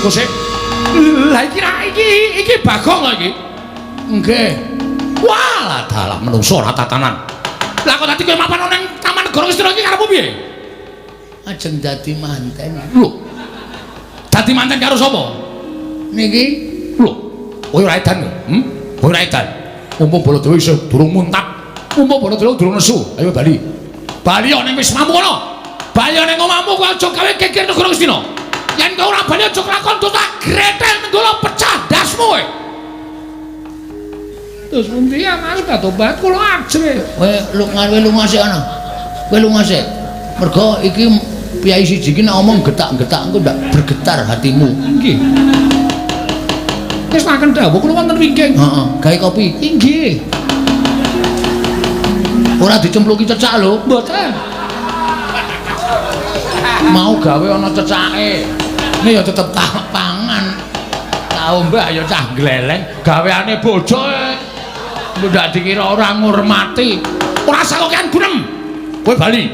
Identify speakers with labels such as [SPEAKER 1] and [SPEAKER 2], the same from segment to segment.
[SPEAKER 1] Gusti. Lah iki Bagong lho iki. Nggih. Walah dalah menungso ora tatanan. Lah kok dadi kowe mapan nang Taman Negara Ngastina iki karepmu piye?
[SPEAKER 2] Ajeng dadi manten.
[SPEAKER 1] Lho. Dadi manten karo sapa?
[SPEAKER 2] Niki
[SPEAKER 1] lho. Kowe ora edan lho. Kowe ora edan. Mumpung Baladewa isih durung muntap. Mumpung Baladewa durung nesu. Ayo bali. Bali ning wis mamu kono. Bali ning omahmu kowe aja gawe geger Negara Ngastina. Yen kowe ora bali aja kelakon tak gretel nenggolo pecah dasmu kowe. Terus pundi ya Mas Batobat kula ajre.
[SPEAKER 2] Kowe lunga sik ana. Kowe lunga sik. Mergo iki piyai siji iki nek omong getak-getak engko ndak bergetar hatimu.
[SPEAKER 1] Nggih. Wis makan dawuh kula wonten wingking.
[SPEAKER 2] Heeh, gawe kopi.
[SPEAKER 1] Inggih.
[SPEAKER 2] Ora dicempluki cecak lho.
[SPEAKER 1] Mboten.
[SPEAKER 2] Mau gawe ana cecake. Ini ya tetep tak pangan. Tau mbak ya cah gleleng gaweane bojo. Ndak dikira ora ngurmati.
[SPEAKER 1] Ora sakokean gunem. Kowe bali.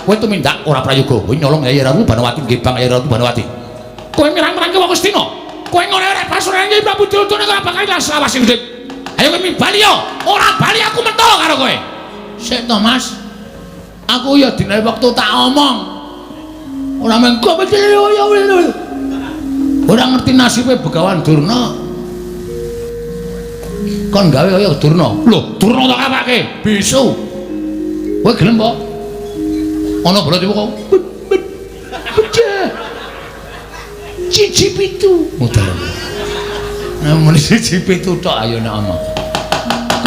[SPEAKER 1] Kowe tumindak ora prayoga. Kowe nyolong Yayi Ratu Banawati nggih Bang Yayi Ratu Banawati. Kowe mirang-mirangke wong Astina. Kowe ngono rek pasurunan Kyai Prabu Duryudana kok bakal lawas urip. Ayo kowe bali yo. Ora bali aku mentol karo kowe.
[SPEAKER 2] Sik to Mas. Aku ya dina wektu tak omong. Ora mengko ora ngerti nasibe Begawan Durna. Kon gawe kaya Durna.
[SPEAKER 1] Lho, Durna tak apake?
[SPEAKER 2] Bisu. Kowe gelem kok? Ana Baladewa kok. Bejah. Cici pitu. Mudah. Nah, muni cici pitu tok ayo nek ana.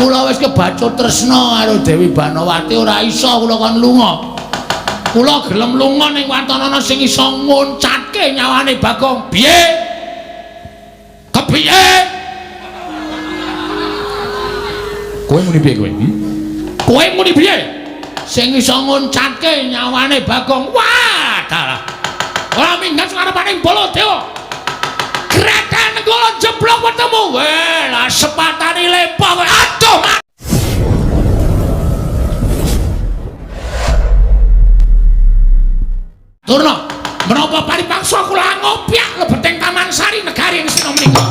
[SPEAKER 2] Kula wis kebacut tresna karo Dewi Banawati ora iso kula kon lunga. Kula gelem lunga ning Watanana sing iso nguncatke nyawane Bagong. Piye? Kepiye?
[SPEAKER 1] Kowe muni piye kowe? Kowe muni piye?
[SPEAKER 2] Sing iso nguncatke nyawane Bagong.
[SPEAKER 1] Wah, dalah. Ora minggat ngarepaning Baladewa. Gretel nenggolo jeblok wetemu. Weh, lah sepatane lepah kowe. Aduh, Mas. Durna, menapa paripaksa kula ngopyak lebeting Taman Sari Negari Ngastina menika.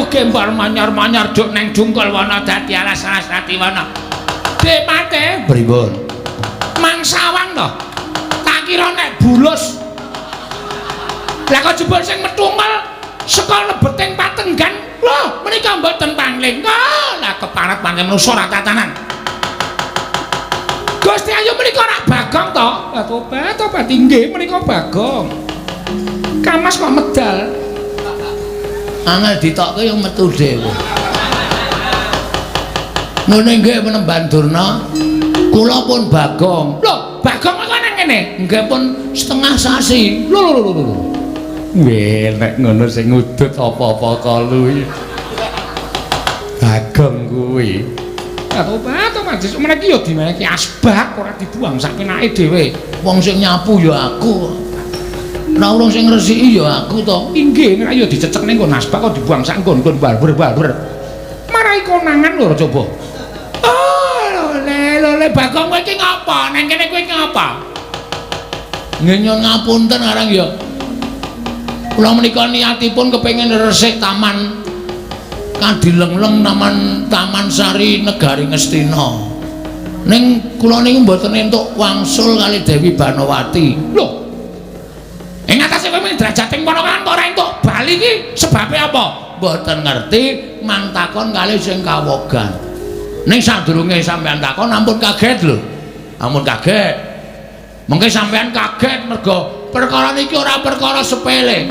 [SPEAKER 1] Gembar manyar-manyar duk neng jungkul wana dadi alas-alas dadi wana. Dek mate
[SPEAKER 2] Pripun?
[SPEAKER 1] Mangsawang to. Tak kira nek bulus. Lah kok jebul sing metungel saka lebeting Patenggan. Lho, menika mboten pangling. Lah keparat pancen manusa ra tatanan. Gusti Ayu menika rak Bagong to? Tobat inggih menika Bagong. Kamas kok medal.
[SPEAKER 2] Angel ditokke yang metu dhewe. Ngene nggih penemban Durna. Kula pun Bagong.
[SPEAKER 1] Lho, Bagong kok nang kene?
[SPEAKER 2] Nggih pun setengah sasi.
[SPEAKER 1] Lho. Weh, nek ngono sing ngudut apa-apa kalu. Bagong kuwi. Tobat meniki ya dimenehi asbak ora dibuang sak penake dhewe.
[SPEAKER 2] Wong sing nyapu ya aku. Ora wong sing ngresiki ya aku to.
[SPEAKER 1] Inggih, nek ayo dicecek ning nggon asbak kok dibuang sak nggon-nggon balber-balber. Marai konangan lho coba. Oh, le Bagong kowe iki ngapa? Nang kene kowe iki ngapa?
[SPEAKER 2] Ngenyon ngapunten arang ya. Kula menika niatipun kepengin resik taman Kadilengleng Taman Sari Negari Ngastina. Ning kula niku mboten entuk wangsul kali Dewi Banawati.
[SPEAKER 1] Lho. Ing atase kowe drajating ponakan kok ora entuk bali iki sebabe apa?
[SPEAKER 2] Mboten ngerti, mang takon kali sing kawogan. Ning sadurunge sampean takon ampun kaget lho. Ampun kaget. Mengke sampean kaget mergo perkara niki ora perkara sepele.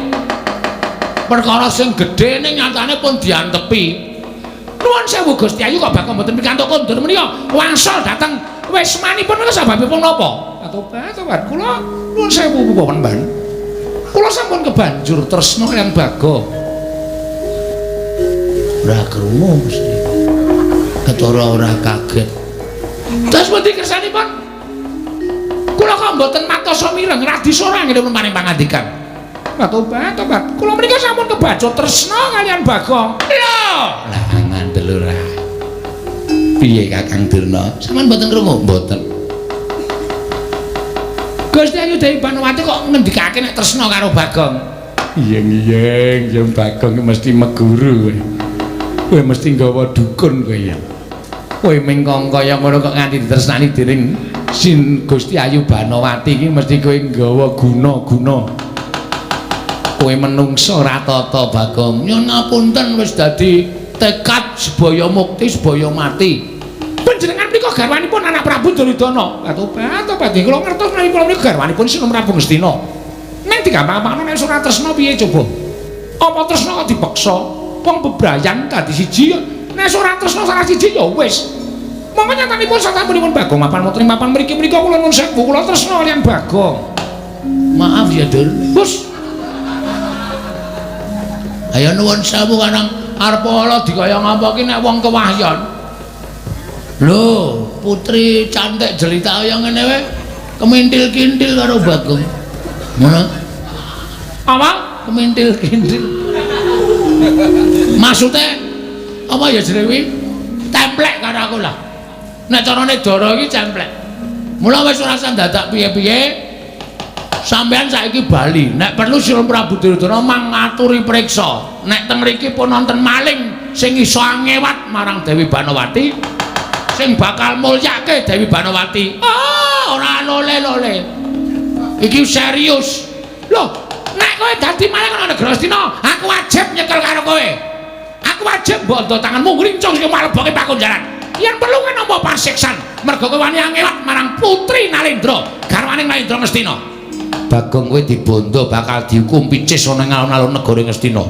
[SPEAKER 2] Perkara sing gedhe ning nyatane pun diantepi. Nuwun sewu Gusti Ayu kok bakal mboten pikantuk kondur menika wangsul dateng wismanipun menika sebabipun napa? Tobat kula nuwun sewu Paman. Kula sampun kebanjur tresna yang Bagong. Ora krungu mesti. Ketara ora kaget.
[SPEAKER 1] Terus pundi kersanipun?
[SPEAKER 2] Kula kok mboten matosa mireng radi sorang ngene paring pangandikan. Tobat. Kula menika sampun kebacut tresna kalian Bagong. Lho, lah ngandel ora. Piye Kakang Durna? Sampeyan mboten krungu? Mboten. Gusti Ayu Dewi Banowati kok ngendikake nek tresna karo Bagong? Iyeng yen Bagong mesti meguru kowe. Kowe mesti nggawa dukun kowe ya. Kowe mengkong kaya ngono kok nganti ditresnani dening Gusti Ayu Banowati iki mesti kowe nggawa guna-guna. Kowe menungso ratata Bagong. Nyun ngapunten wis dadi tekad sebaya mukti sebaya mati. Panjenengan menika garwanipun anak Prabu Duryudana. Tobat kula ngertos menawi kula menika garwanipun Sinum Prabu Ngastina. Nek digampang-gampangno nek ora tresna piye coba? Apa tresna kok dipaksa? Wong bebrayan dadi siji nek ora tresna salah siji ya wis. Monggo nyatanipun sasampunipun Bagong mapan mriki menika kula nuwun sewu kula tresna kaliyan Bagong. Maaf ya, Dur. Bos. Ayo nuwun sewu Kanang arep ala dikaya ngapa ki nek wong kewahyon. Lho, putri cantik jelita kaya ngene wae kemintil-kintil karo Bagong. Ngono. Apa? Kemintil-kintil. Maksudnya apa ya jenenge? Templek karo aku lah. Nek carane Dara iki templek. Mula wis ora usah dadak piye-piye. Sampeyan saiki bali. Nek perlu Sinum Prabu Duryudana mangaturi priksa. Nek teng mriki pun wonten maling sing iso ngewat marang Dewi Banowati, sing bakal mulyake Dewi Banowati. Ora lole-lole. Iki serius. Loh, nek kowe dadi maling ana negara Astina, aku wajib nyekel karo kowe. Aku wajib bondo tanganmu ngrincung sing maleboke pakunjaran. Yen perlu kan nampa pasiksan, mergo kowe wani ngewat marang Putri Nalendra, garwane Nalendra Ngastina. Bagong kowe dibondo bakal dihukum picis ana ing alun-alun negara Ngastina.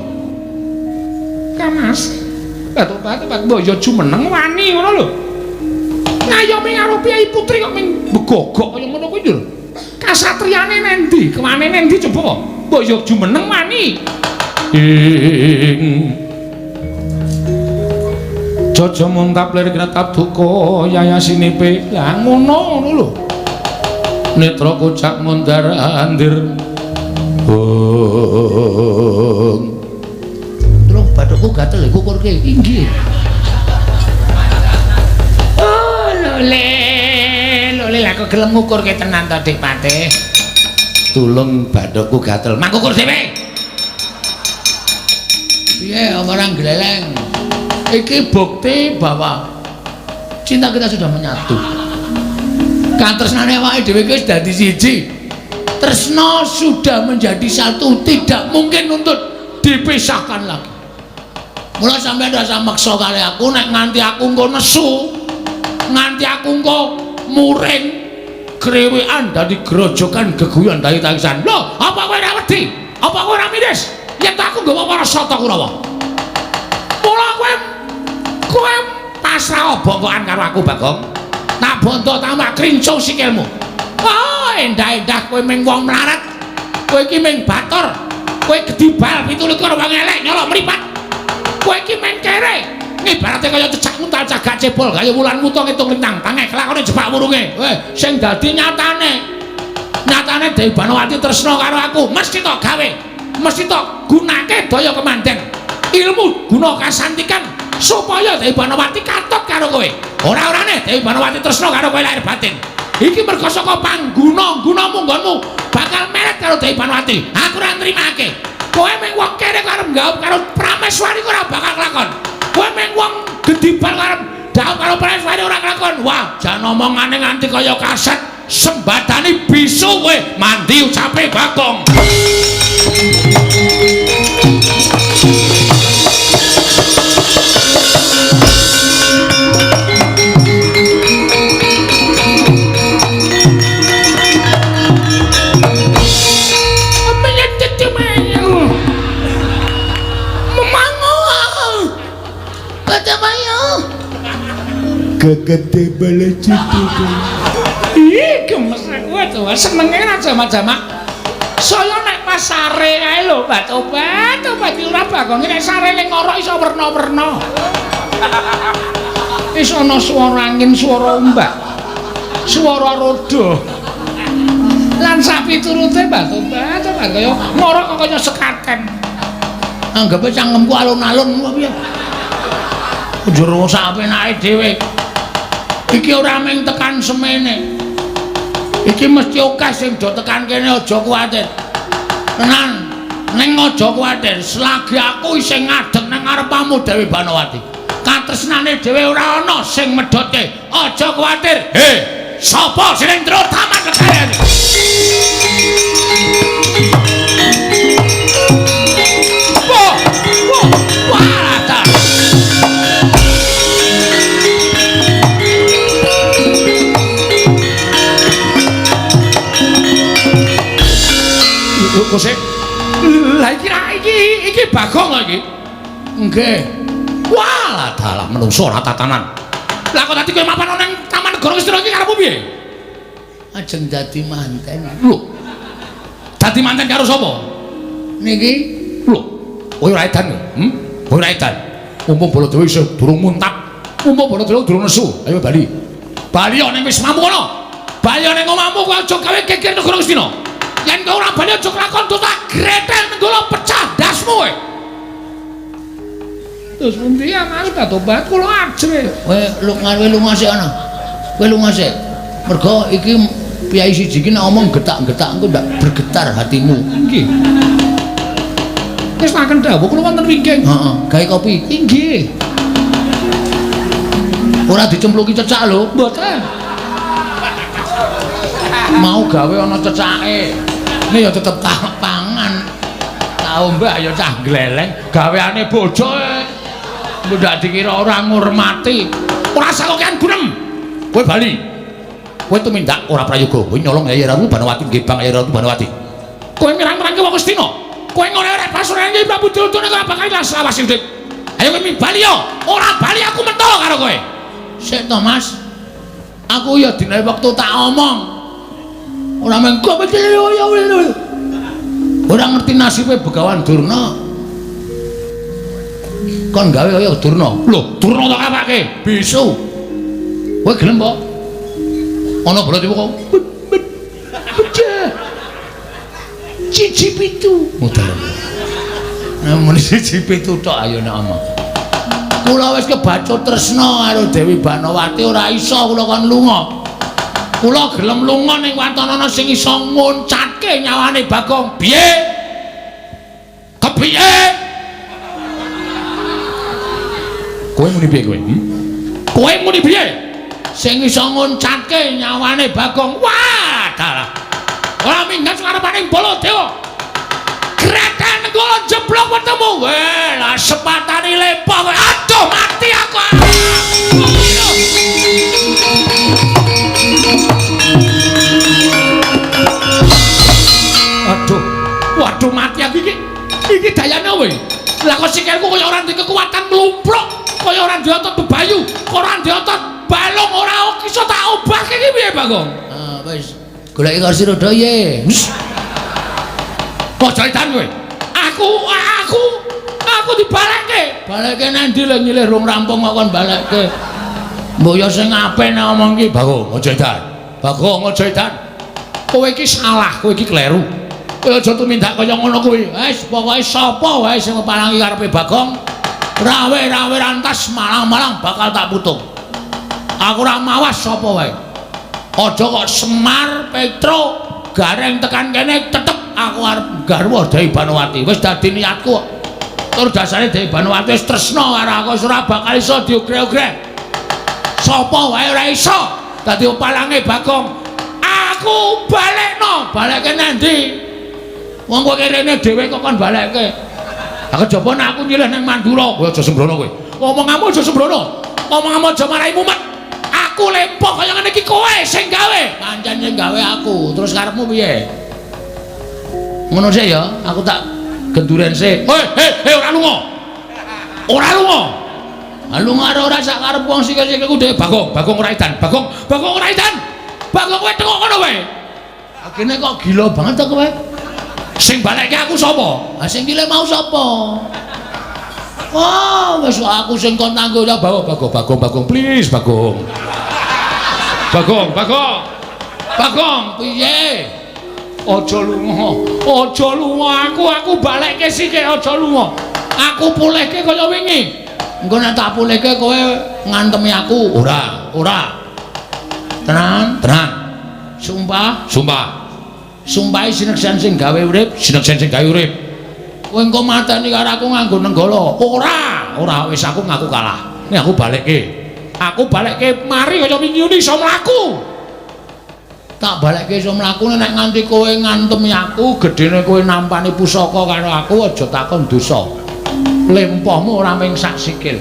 [SPEAKER 2] Kamas. Tobat mbok yo jumeneng wani ngono lho. Ngayomi karo Piyai Putri kok ming begogok kaya ngono kuwi lho. Kasatriyane nendi? Kewane nendi coba? Mbok yo jumeneng wani. Jojo muntap lir kretap duka yayasinipe. Lah ngono lho. Netra kocak mundar andir. Terus bathukku gatel kukurke inggih. Lole lah kok gelem ngukurke tenan to Dik Patih. Tulung bathukku gatel. Mangkukur dhewe. Piye orang gleleng? Iki bukti bahwa cinta kita sudah menyatu. Katresnane awake dhewe wis dadi siji. Tresna sudah menjadi satu, tidak mungkin untuk dipisahkan lagi. Mula sampeyan rasa maksa kali aku nek nganti aku engko nesu, nganti aku engko muring krewekan dadi grojokan geguyon dadi tangisan. Lho, apa kowe ora wedi? Apa kowe ora miris? Yen aku nggawa para sata Kurawa. Mula kowe pasrah bongkokan karo aku Bagong. Tak bondo tambah krincung sikilmu. Endah-endah kowe ming wong mlarat. Kowe iki ming batur. Kowe gedibal 17 wong elek nyolok mripat. Kowe iki ming kere. Ibarate kaya cecak muntal cagak cebol kaya wulan muta ngitung lintang. Tangeh kelakone jebak wurunge. Sing dadi nyatane Dewi Banowati tresna karo aku. Mesti tok gawe. Mesti tok gunake daya kemanden. Ilmu guna kasantikan supaya Dewi Banowati katut karo kowe. Ora-orane Dewi Banowati tresna karo kowe lahir batin. Iki mergo saka pangguna-guna munggonmu bakal meret karo Dewi Banowati. Aku ora nrimake. Kowe mung wong kere karo nggaup karo prameswari ora bakal kelakon. Kowe mung wong gedibal karo ndaup karo prameswari ora kelakon. Wah, jan omongane nganti kaya kaset sembadani bisu kowe mandi ucape Bagong.
[SPEAKER 1] Gegede bala citu.
[SPEAKER 2] Ih, gemes aku to, senenge ra jamak-jamak. Saya nek pas sare kae lho, Mbak Tobat ora Bagong nek sare ning ngorok iso werna-werna. Iso ana swara angin, swara ombak, swara roda.
[SPEAKER 1] Lan sapi turute Batobat kan kaya mara kaya sekaten.
[SPEAKER 2] Anggepe cangkemku alun-alun kok piye? Njero sapenake dhewe. Iki ora mung tekan semene. Iki mesti akeh sing do tekan kene aja kuwatir. Tenan, ning aja kuwatir, selagi aku isih ngadeg nang ngarepmu Dewi Banowati. Katresnane dhewe ora ana sing medhotke. Aja kuwatir. He, sapa sing ndro taman kekayaan?
[SPEAKER 1] Kose. Lah iki Bagong lho iki.
[SPEAKER 2] Nggih.
[SPEAKER 1] Walah dalah menungso ora tatanan. Lah kok dadi kowe mapan nang Taman Negara Ngastina iki karepmu piye?
[SPEAKER 2] Ajeng dadi manten.
[SPEAKER 1] Lho. Dadi manten karo sapa?
[SPEAKER 2] Niki
[SPEAKER 1] lho. Kowe ora edan lho. Kowe ora edan. Mumpung Baladewa isih durung muntap. Mumpung Baladewa durung nesu. Ayo bali. Bali ning wis mampu kono. Bali ning omahmu kowe aja gawe geger Negara Ngastina. Yen kowe ora bali aja kelakon tak gretel nggolo pecah dasmu kowe. Terus pundi ya Mas Batobat kula ajre.
[SPEAKER 2] Kowe lunga sik ana. Kowe lunga sik. Mergo iki piyai siji iki nek omong getak-getak engko ndak bergetar hatimu.
[SPEAKER 1] Nggih. Wis makan dawuh kula wonten wingking.
[SPEAKER 2] Heeh, gawe kopi.
[SPEAKER 1] Nggih.
[SPEAKER 2] Ora dicempluki cecak lho.
[SPEAKER 1] Mboten.
[SPEAKER 2] Mau gawe ana cecake.
[SPEAKER 1] Ini ya tetep tak
[SPEAKER 2] Pangan. Tau mbak ya cah gleleng gaweane bojo. Ndak dikira ora ngurmati.
[SPEAKER 1] ora sakokean gunem. Kowe bali. Kowe tumindak ora prayoga. Kowe nyolong Yayi Ratu Banowati nggih Bang Yayi Ratu Banowati. Kowe mirang-mirangke wong Astina. Kowe ngene arek pasurunan Kyai Prabu Duryudana ora bakal ilang lawas urip. Ayo kowe bali yo. Ora bali aku mentol karo kowe.
[SPEAKER 2] Sik to Mas. Aku ya dina wektu tak omong. Ora mengko ora ngerti nasibe Begawan Durna. Kon gawe kaya Durna.
[SPEAKER 1] Lho, Durna tak apake?
[SPEAKER 2] Bisu. Kowe gelem apa?
[SPEAKER 1] Ana Baladewa kok.
[SPEAKER 2] Pecah. Cici pitu.
[SPEAKER 1] Modal.
[SPEAKER 2] Namun cici pitu tok ayo nek omong. Kula wis kebacut tresna karo Dewi Banowati ora iso kula kon lunga. Kula gelem lunga ning watanana sing iso nguncatke nyawane Bagong.
[SPEAKER 1] Piye? Kepiye? Kowe muni piye kowe? Kowe muni piye?
[SPEAKER 2] Sing iso nguncatke nyawane Bagong.
[SPEAKER 1] Wah, dalah. Ora minggat ngarepaning Baladewa. Greten kula jeblok bertemu. Weh, lah sepatane lepah kowe. Aduh, mati aku. Aduh, waduh mati aku iki. Iki dayane kowe. Lah kok sikilku kaya ora ndek kekuatan mlumpruk, kaya ora ndek otot bebayu, ora ndek otot balung, ora iso tak obahke iki piye, Bagong?
[SPEAKER 2] Ah, wis. Goleki kursi roda ye.
[SPEAKER 1] Kok jaitan kowe? Aku dibalekke.
[SPEAKER 2] Balekke nang ndi lho nyilih rung rampung kok kon balekke. Mbok ya sing apik nek ngomong iki,
[SPEAKER 1] Bagong, aja edan. Bagong, aja edan. Kowe iki salah, kowe iki kleru. Kowe aja tumindak kaya ngono kuwi.
[SPEAKER 2] wis pokoke sapa wae sing mepalangi karepe Bagong, rawe-rawe rantas malang-malang bakal tak putung. Aku ora mawas sapa wae. Aja kok Semar, Petro, Gareng tekan kene tetep aku arep garwa Dewi Banowati. Wis dadi niatku kok. Tur dasare Dewi Banowati wis tresna karo aku, wis ora bakal iso diogreh-ogreh. Sapa wae ora iso dadi palange Bagong. Aku balekno, balekke nang ndi? Wong kowe kene dhewe kok kon balekke. Lah kejaba nek aku nyilih ning Mandura.
[SPEAKER 1] Kowe aja sembrono kowe.
[SPEAKER 2] Omonganmu aja sembrono. Omonganmu aja marai mumet. Aku lempok kaya ngene iki kowe sing gawe. Pancen sing gawe aku. Terus karepmu piye? Ngono sik ya, aku tak genduren sik.
[SPEAKER 1] Hei, ora lunga. Ora lunga.
[SPEAKER 2] Lunga ora sak karep wong sikil-sikilku dhewe.
[SPEAKER 1] Bagong ora edan. Bagong ora edan.
[SPEAKER 2] Bagong kowe teko kono wae. Akene kok gila banget to kowe.
[SPEAKER 1] Sing balekke aku sapa?
[SPEAKER 2] Ah sing nyilih mau sapa? Oh, wis aku sing kon tanggo ya
[SPEAKER 1] Bagong, please, Bagong. Bagong.
[SPEAKER 2] Bagong piye? Aja lunga. Aja lunga aku balekke sithik aja lunga. Aku pulihke kaya wingi. Engko nek tak pulihke kowe ngantemi aku.
[SPEAKER 1] Ora.
[SPEAKER 2] Tenan. Sumpah. Sumpahe sineksen sing gawe urip. Kowe engko mateni karo aku nganggo nenggala. Ora wis aku ngaku kalah. Nek aku balekke mari kaya wingi iso mlaku. Tak balekke iso mlaku nek nganti kowe ngantemi aku, gedene kowe nampani pusaka karo aku aja takon dosa. Lempohmu ora mung sak sikil.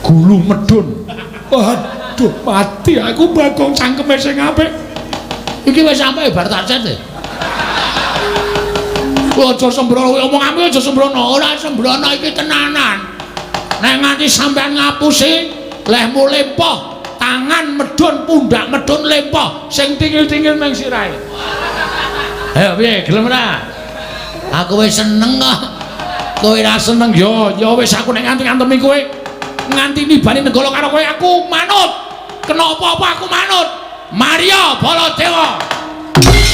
[SPEAKER 2] Gulu medun. Waduh, mati aku Bagong cangkeme sing apik. Iki wis sampe bar tak cet. Aja sembrono omonganmu aja sembrono, ora sembrono iki tenanan. Nek nganti sampean ngapusi lehmu lempoh, tangan medun, pundak medun lempoh, sing tingil-tingil meng sirahe. Ayo piye, gelem ora? Aku wis seneng kok. Kowe ora seneng ya wis aku nek nganti-ngantemi kowe nganti nibani nenggala karo kowe aku manut. Kena apa-apa aku manut. Maria Baladewa.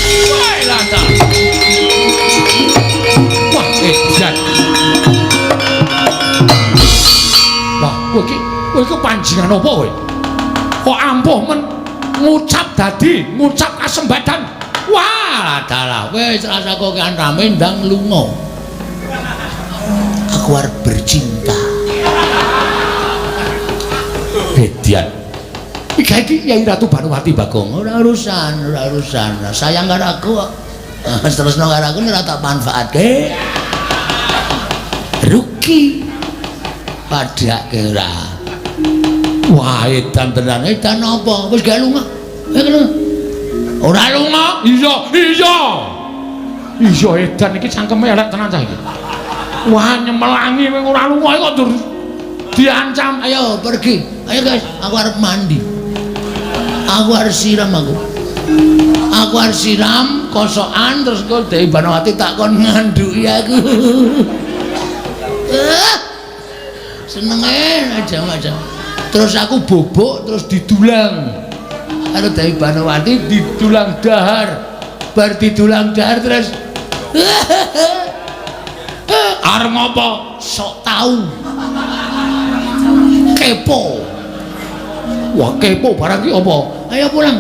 [SPEAKER 2] Wah, lancar. Wah, edan. Wah, kowe iki panjenengan apa kowe? Kok ampuh men ngucap kasembadan. Wah, dalah wis rasa kok kan rame ndang lunga. Aku arep bercinta. Bedian. Iki Yai Ratu Banowati Bagong. Ora urusan. Sayang karo aku kok. Terusno karo aku ora tak manfaatke. Rugi. Padake ora. Wah, edan tenan. Edan apa? Wis gak lunga. Ora lunga? Iya. Iya edan iki cangkeme elek tenan cah iki. Wah, nyemelangi kowe ora lunga kok dur diancam. Ayo pergi. Ayo guys, aku arep mandi. Aku harus siram aku harus siram kosokan terus kok Dewi Banowati tak kon nganduki aku. Senenge aja. Terus aku bobok terus didulang karo Dewi Banowati, didulang dahar. Bar didulang dahar terus arep ngopo? Sok tahu. Kepo. Wah, kepo barang ki apa? Ayo pulang.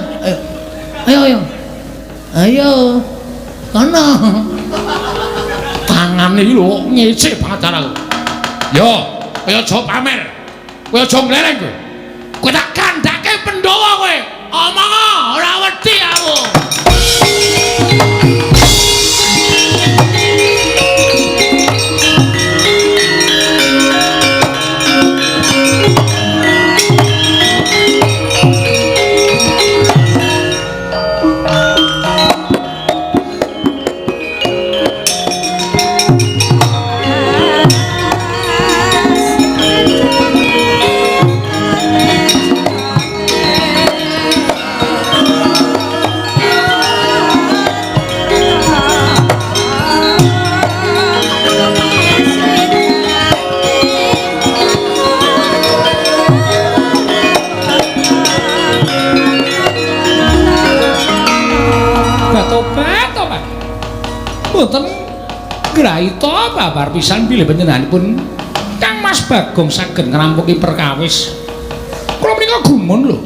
[SPEAKER 2] Ayo. Kana. Tangane iki lho ngecek banget karo aku. Yo, kaya aja pamer. Kowe aja nglereng kowe. Kowe tak kandhake Pandhawa kowe. Omong ora wedi aku. Mboten graita babar pisan bilih panjenenganipun Kang Mas Bagong saged ngrampungi perkawis. Kula menika gumun lho.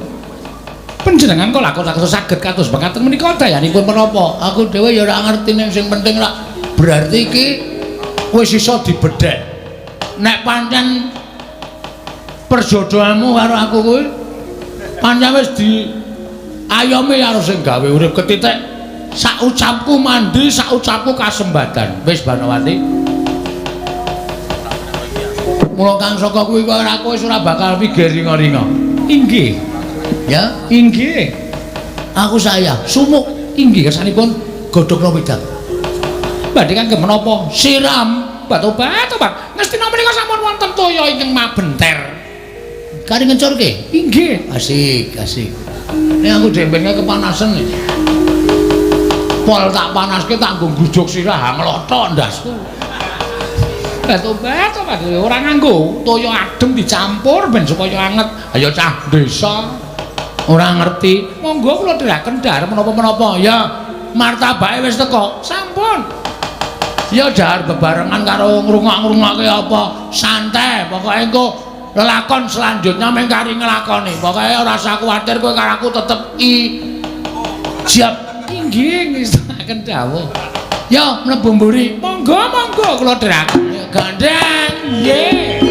[SPEAKER 2] Panjenengan kok lakon saged kados mekaten menika dayanipun menapa? Aku dhewe ya ora ngerti ning sing penting rak berarti iki wis iso dibedhek. Nek pancen perjodohanmu karo aku kuwi pancen wis diayomi karo sing gawe urip ketitik. Sak ucapku mandi, sak ucapku kasembadan. Wis Banowati. Mula Kang Saka kuwi kok ora kowe ora bakal pikir ringa-ringa. Inggih. Ya, inggih. Aku saya sumuk inggih kersanipun godhogna wedang. Badhe kangge menapa? Siram batu-batu, Pak. Ngestina menika sampun wonten toya ingkang mabenter. Kari ngencurke? Inggih. Asik. Nek aku dempenge kepanasan iki. Pol tak panaske tak nggo ngrujuk sirah nglotho ndasku. Batu-batu Pak ora nganggo toya adem dicampur ben supaya anget. Ayo cah desa ora ngerti. Monggo kula dheraken dhar menapa-menapa. Ya martabake wis teko. Sampun. Ya jar bebarengan karo ngrungok-ngrungokke apa santai pokoke engko lelakon selanjutnya mung kari nglakoni. Pokoke ora usah kuwatir kowe karo aku tetep siap. Inggih ngestaken dawuh. Ya mlebu mburi. Monggo kula dheraken. Gandeng. Nggih.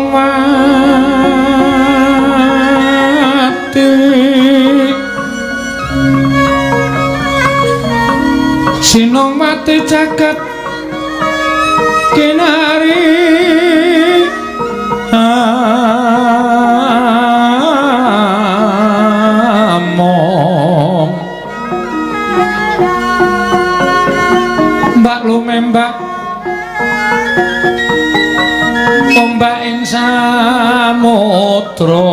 [SPEAKER 1] mati sinong mati jagat kinari among mbak lumembak ombak ing samudra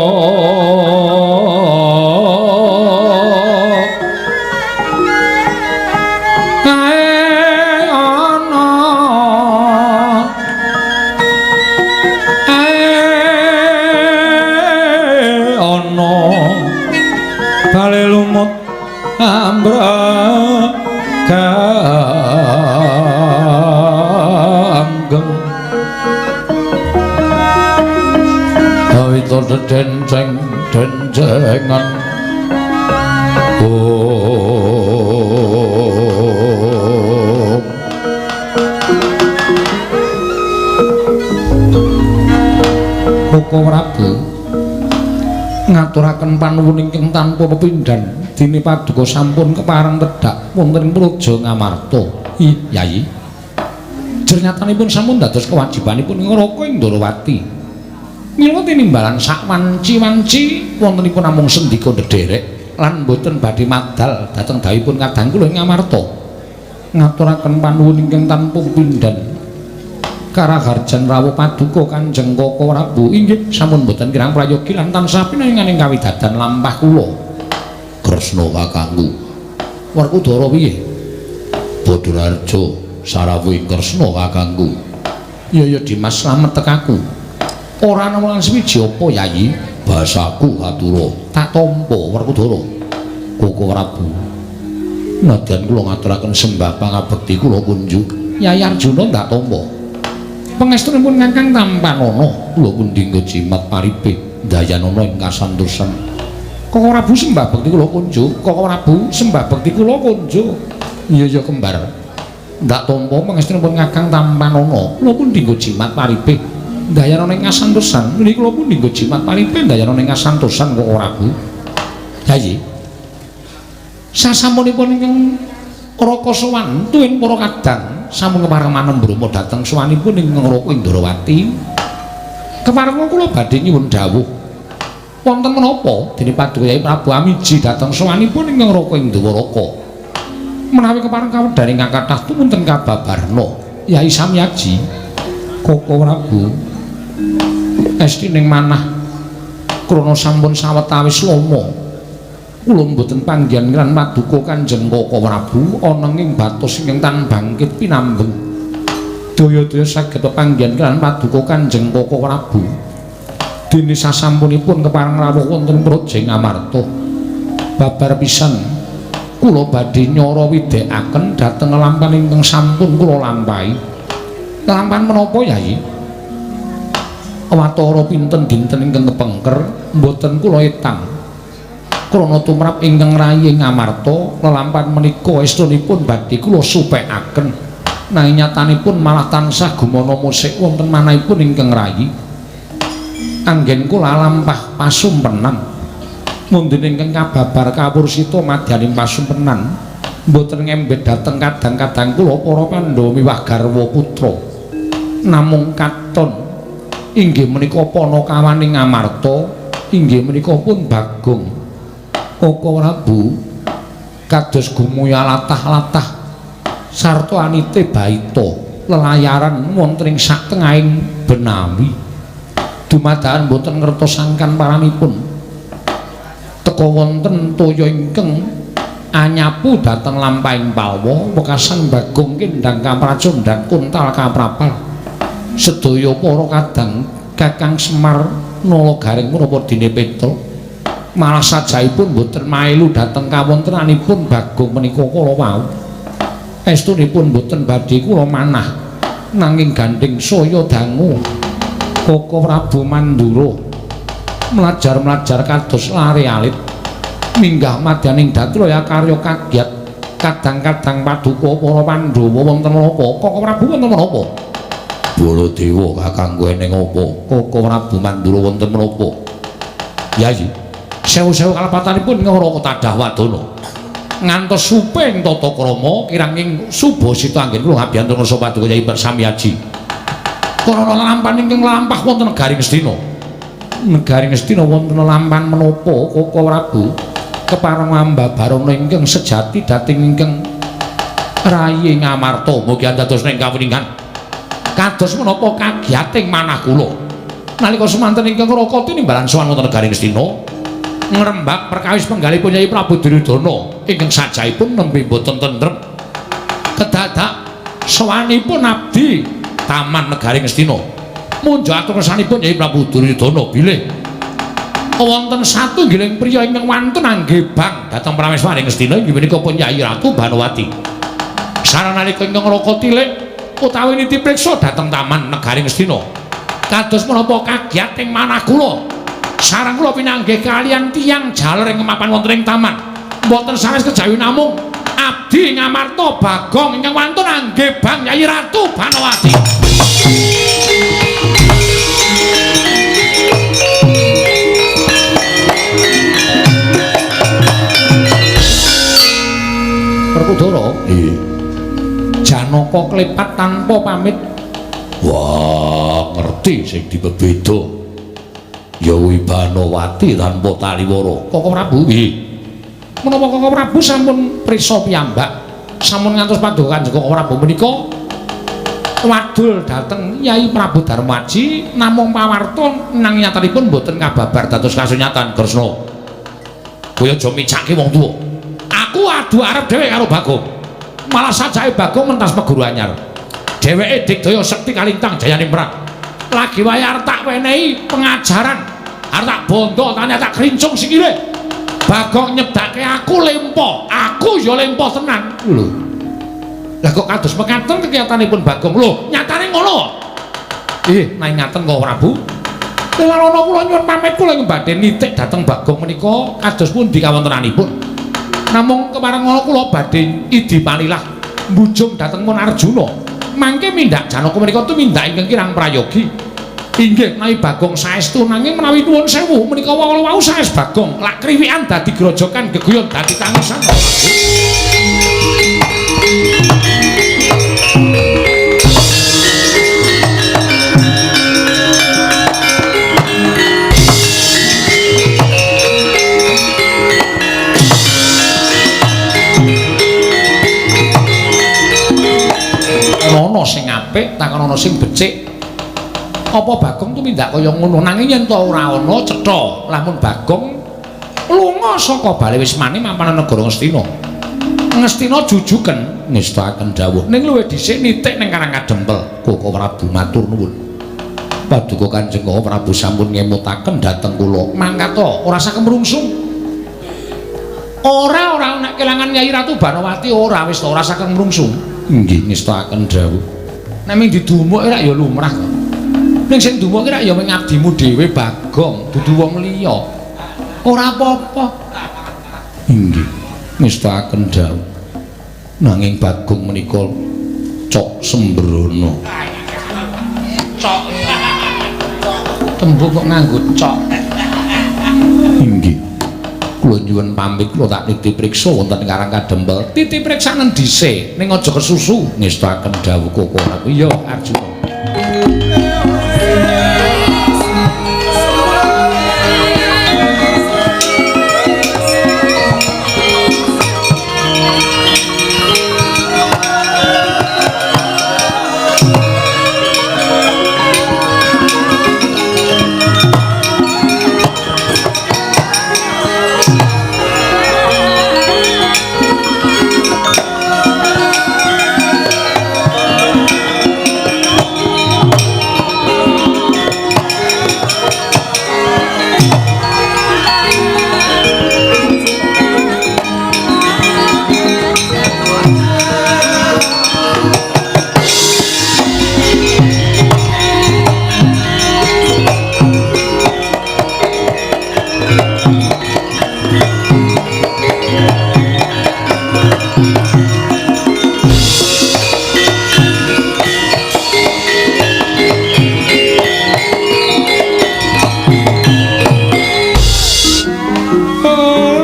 [SPEAKER 1] bale lumut ambraganggeng awita denceng dencengan Koko Prabu ngaturaken panuwun ingkang tanpa pepindhan dene paduka sampun kepareng tedhak wonten ing Praja Ngamarta. Yayi. Jernyatanipun sampun dados kewajibanipun ngraka ing Ndarawati. Mila tinimbalan sak wanci-wanci wontenipun namung sendika ndederek lan boten badhe madal dhateng dawuhipun kadang kula ing Ngamarta. Ngaturaken panuwun ingkang tanpa pepindhan Karaharjan rawuh paduka Kanjeng Koko Prabu inggih sampun boten kirang prayogi lan tansah pinanginganing kawidadan lampah kula. Kresna kakangku. Werkudara piye? Badararja sarawuhing Kresna kakangku. Ya Dimas slamet tekaku. Ora ana lan swiji apa Yayi? Basaku atura. Tak tampa Werkudara. Koko Prabu. Nadyan kula ngaturaken sembah pangabekti kula kunjuk. Yayi Arjuna tak tampa. Pangestunipun Kakang Tampanana kula pundhingga jimat paripe dayanana ing kasantosan. Koko Prabu sembah bekti kula kunjuk. Koko Prabu sembah bekti kula kunjuk. Iya kembar. Ndak tampa pangestunipun Kakang Tampanana kula pundhingga jimat paripe dayanana ing kasantosan. Niki kula pundhingga jimat paripe dayanana ing kasantosan Koko Prabu. Yayi. Sasampunipun ingkang Raka sowan tuwin para kadang sampun kepareng manembromo dhateng sowanipun ing Raka Indrawati. Kepareng kula badhe nyuwun dawuh. Wonten menapa dene Paduka Yai Prabu Amiji dhateng sowanipun ing Raka Indrawata. Menawi kepareng kawedhan ingkang kathah tumunten kababarna Yai Samyaji Koko Prabu estining manah krana sampun sawetawis lama kula mboten panggihan lan paduka Kanjeng Koko Prabu ana ing batos ingkang tan bangkit pinambeng. Daya-daya saged pepanggihan lan paduka Kanjeng Koko Prabu. Dene sasampunipun kepareng rawuh wonten Praja Ngamarta. Babar pisan kula badhe nyara widhekaken dhateng lampahan ingkang sampun kula lampahi. Lampahan menapa Yayi? Watara pinten dinten ingkang kepengker mboten kula etang. Krana tumrap ingkang rayi Ngamarta lelampahan menika estunipun badhe kula supekaken nanging nyatanipun malah tansah gumana musik wonten manahipun ingkang rayi anggen kula lampah pasumpenan mundhun ingkang kababar kawursita madyaning pasumpenan mboten ngembet dhateng kadang-kadang kula para Pandhawa miwah garwa putra namung katon inggih menika Panakawaning Ngamarta inggih menika pun Bagong Koko Prabu kados gumuya latah-latah sarta anite baita lelayaran wonten ing satengahing benawi dumadakan boten ngertosangkan paranipun teka wonten toya ingkang anyapu dhateng lampahing palwa wekasan Bagong kendhang kapracondhan kuntal kaprapal sedaya para kadang Kakang Semar Nalagaring menapa dene Petra malah sajaipun boten mailu dhateng kawontenanipun Bagong menika kala wau. Estunipun boten badhe kula manah nanging gandeng saya dangu Koko Prabu Mandura mlajar-mlajar kados lare alit minggah madyaning Datraya karya kagiat kadang-kadang paduka para Pandhawa wonten menapa Koko Prabu wonten menapa Baladewa kakang kowe ning apa? Koko Prabu Mandura wonten menapa? Yayi, sewu-sewu kalepatanipun Ngara Tadah Wadana. Ngantos suping tata krama kiranging Subasita anggen kula ngabiyantun rasa paduka Yayi Samyaji. Karana lampahan ingkang lampah wonten negari Ngastina. Negari Ngastina wonten lampahan menapa Koko Prabu? Kepareng ambabarana ingkang sejati dating ingkang rayi Ngamarta mugi dados ning kawuningan. Kados menapa kagiyating manah kula. Nalika semanten ingkang Raka tinimbalan sowan wonten negari Ngastina ngrembak perkawis penggalipun Nyai Prabu Duryudana ingkang sajaipun nembe boten tentrem. Kedadak sowanipun abdi taman negari Ngastina. Munjuk atur kersanipun Nyai Prabu Duryudana bilih wonten satunggiling priya ingkang wantun anggebang dhateng prameswari Ngastina inggih menika Nyai Ratu Banowati. Saranalika ingkang Raka tilik utawi niti priksa dhateng taman negari Ngastina. Kados menapa kagiyating manah kula sareng kula pinanggih kaliyan tiyang jaler ing mapan wonten ing taman mboten sanes kejawi namung abdi Ngamarta Bagong ingkang wantun anggebang Nyai Ratu Banowati. Werkudara, Janaka klepat tanpa pamit. Wah, ngerti sing dibeda. Ya Banowati tanpa taliwara. Koko Prabu nggih. Menapa Koko Prabu sampun prisa piyambak sampun ngantos paduka Kanjeng Koko Prabu menika wadul dhateng Nyai Prabu Darmaji namung pawarta nang nyatanipun boten kababar dados kasunyatan Kresna. Kowe aja micake wong tuwa. Aku adu arep dhewe karo Bagong. Malah sajake Bagong mentas meguru anyar. Dheweke digdaya sekti kalintang jayane perang. Lagi wae arep tak wenehi pengajaran. Arep tak bondo tanya tak krincung sikile. Bagong nyedake aku lempo. Aku ya lempo tenan. Lho. Lah kok kados mekaten kegiatanipun Bagong. Lho, nyatane ngono. Nang ngaten kok Prabu. Delarana kula nyuwun pamit kula badhe nitik dhateng Bagong menika kados pundi kawontenanipun. Namung kepareng ngono kula badhe idi panilah mbujung dhateng Mun Arjuna. Mangke mindhak Janaka menika tumindak ingkang kirang prayogi. Inggih Nyai Bagong saestu nanging menawi nuwun sewu menika wau saes Bagong lak kriwikan dadi grojokan geguyon dadi tangisan. Ana sing apik takon ana sing becik. Apa Bagong tumindak kaya ngono nanging yen to ora ana cetha lamun Bagong lunga saka bale wismane mapan negara Ngastina. Ngastina jujuken ngestakaken dawuh ning luwih dhisik nitik ning Karang Kadempel. Koko Prabu matur nuwun. Paduka Kanjeng Koko Prabu sampun ngemutaken dhateng kula. Mangkat ora sakem rungsung. Ora nek kelangan Nyai Ratu Banowati ora wis ora sakem rungsung. Nggih ngestakaken dawuh. Nek ming didumuk rak ya lumrah kok. Ning sing ndumuk rak ya ming abdimu dhewe Bagong, dudu wong liya. Ora apa-apa. Nggih ngestakaken dawuh. Nanging Bagong menika cok sembrono. Cok. Tembung kok nganggo cok. Inggih. Kula nyuwun pamit kula tak titip priksa wonten Karang Kadempel. Titip priksanen dhisik ning aja kesusu ngestakaken dawuh Koko Prabu. Iya Arjuna.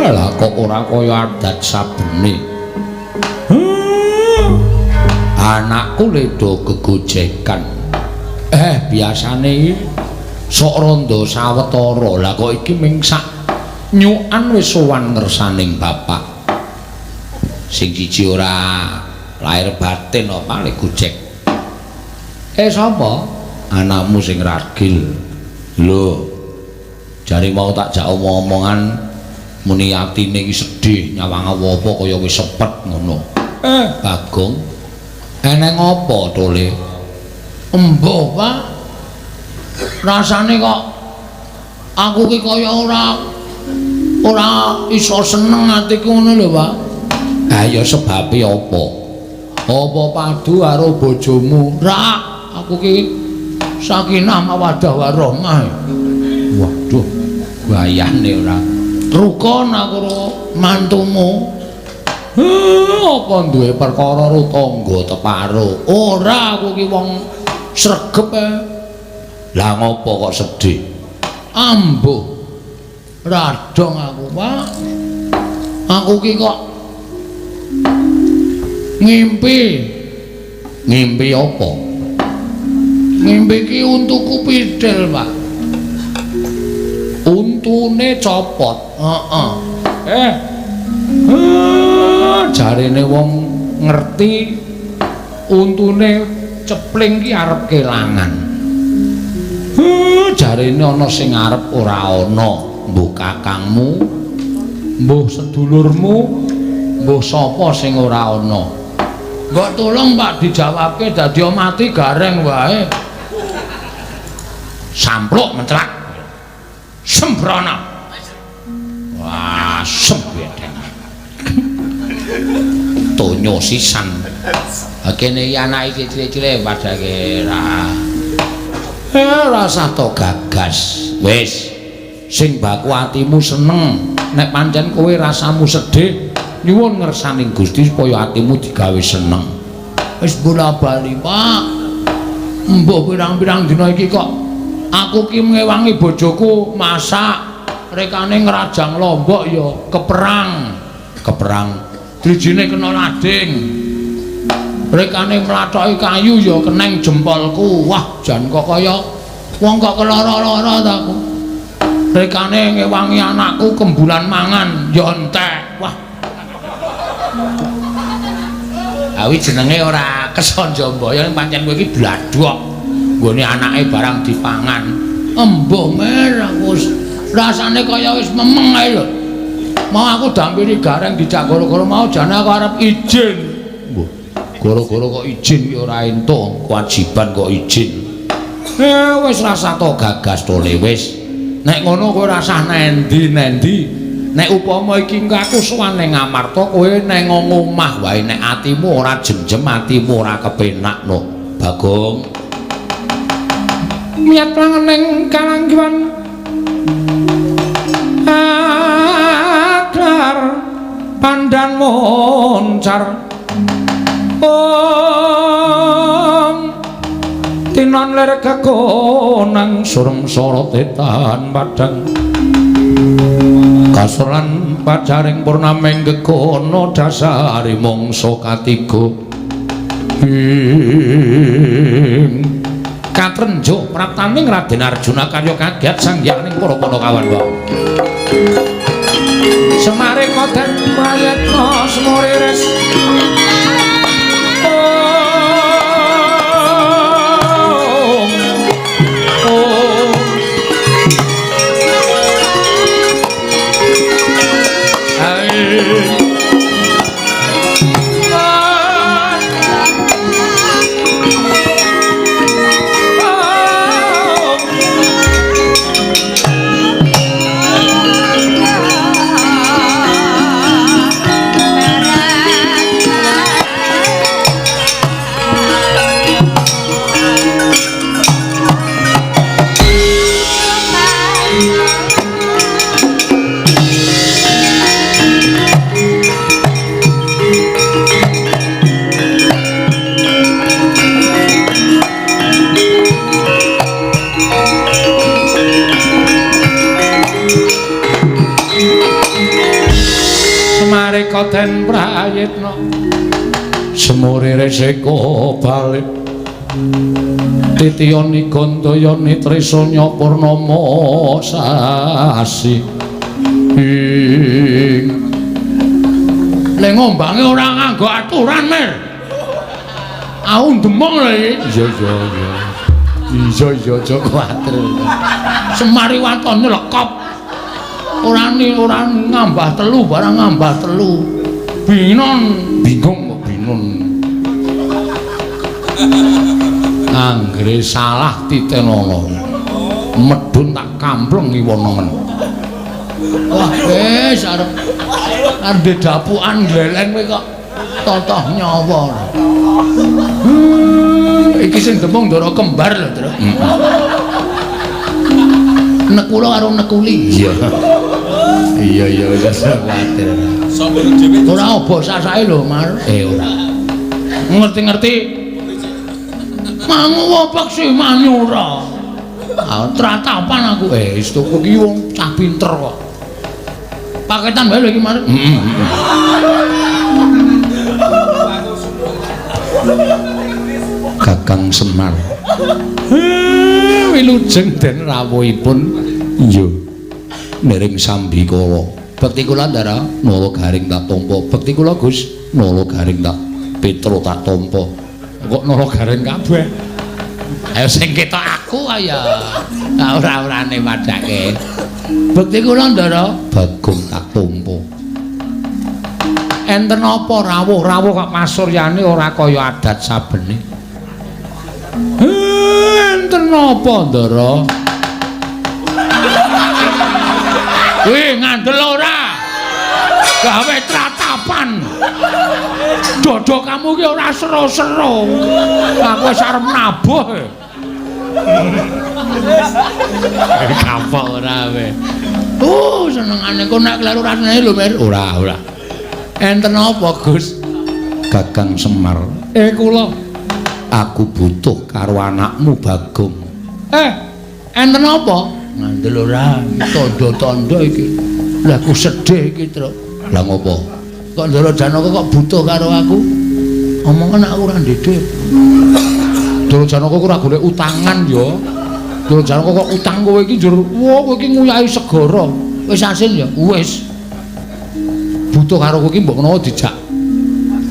[SPEAKER 1] Lah kok ora kaya adat sabene. Anakku ledo gegojekan. Biasane sok randa sawetara. Lah kok iki ming sak nyukan wis sowan ngersaning bapak. Sing siji ora lahir batin apa lek gojek. Sapa? Anakmu sing ragil. Lho. Jare mau tak jak omong-omongan muni atine iki sedih nyawang apa kaya wis sepet ngono. Bagong. Eneng apa tole? Embuh, Pak. Rasane kok aku ki kaya ora iso seneng atiku ngono lho, Pak. Ya sebabe apa? Apa padu karo bojomu? Rak, aku ki sakinah mawaddah warahmah. Waduh, bayane ora. Rukun aku karo mantumu. Apa duwe perkara tangga teparo? Ora, aku ki wong sregep. Lah ngopo kok sedih? Ambuh. Radong aku, Pak. Aku ki kok ngimpi. Ngimpi apa? Ngimpi ki untuku pidel, Pak. Untune copot. Jarene wong ngerti untune cepling ki arep kelangan. Jarene ana sing arep ora ana, mbuh kakangmu, mbuh sedulurmu, mbuh sapa sing ora ana. Mbok tolong Pak dijawabke dadi mati gareng wae. Sampluk mencrak. Sembrono. Wah, sembedeng. Tonyo sisan. Kene iki anake cilik-cilik padake ra. Rasa to gagas. Wis. Sing baku atimu seneng. Nek pancen kowe rasamu sedih, nyuwun ngersaning Gusti supaya atimu digawe seneng. Wis bola-bali, Pak. Mbok pirang-pirang dina iki kok aku ki ngewangi bojoku masak. Rekane ngrajang lombok ya keperang. Drijine kena lading. Rekane mlathoki kayu ya keneng jempolku. Wah, jan kok kaya wong kok kelara-lara ta aku. Rekane ngewangi anakku kembulan mangan ya entek. Wah. Awi jenenge ora kesonjo mboyo pancen kowe iki bladhok. Nggone anake barang dipangan. Embuh mer aku rasane kaya wis memeng ae lho. Mau aku dampiri gareng dijak gara-gara mau jane aku arep izin. Mbah, gara-gara kok izin ki ora entuk, kewajiban kok izin. Wis rasa to gagas tole wis. Nek ngono kowe rasah nendi-nendi. Nek upama iki aku sowan ning Ngamarta kowe neng omah wae nek atimu ora jemjem, atimu ora kepenak no. Bagong. Miat langen ning kalanggiwan. Aklar pandan moncar. Tinon ler kekonang surung sorot etan padang. Kasuran pacaring purnameng gekono dasari mongso katiga. Katrenjo praptaning Raden Arjuna karya kaget sangyaning para Pandhawa wae. Semare koden prayatna semuriris. Raden Prayitna semurire seko balik titiyani gandayani trisanya purnama sasi lek ngombange ora nganggo aturan Mir aku ndemong lho iki iya aja kuwatir Semar Watone lekop ora ngambah telu barang ngambah telu bingung kok bingung anggere salah titenono medun tak kampleng iwono men wah wis arep dapukan gleleng kowe kok totoh nyawa iki sing demung ndara kembar lho Tru nek kula karo nekuli iya wis kuwatir ora obo sasake lho Mar ora ngerti-ngerti mangu apa sih manyura tratapan aku wis tuku iki wong cah pinter kok paketan wae lho iki Mar Kakang Semar wilujeng den rawuhipun iya nering sambikala bekti kula ndara nala garing tak tampa bekti kula Gus nala garing tak Petro tak tampa kok nala garing kabeh ayo sing ketok aku ayo ora-orane madake bekti kula ndara Bagong tak tampa enten apa rawuh kok Pasuryane ora kaya adat sabene enten apa ndara kowe ngandel ora gawe tratapan dodo kamu ki ora sero-sero aku wis arep nabuh kapok ora we senengane kok nek kleru rasane lho Mir ora enten apa Gus Kakang Semar kula aku butuh karo anakmu Bagong enten apa ngandel ora tanda-tanda iki lha aku sedih iki Tru lha ngopo kok Ndara Janaka kok butuh karo aku omongan aku ora ndedhe Ndara Janaka ora golek utangan ya Ndara Janaka kok utang kowe iki njur wah kowe iki nguyahi segara wis asil ya wis butuh karo kowe iki mbok menawa dijak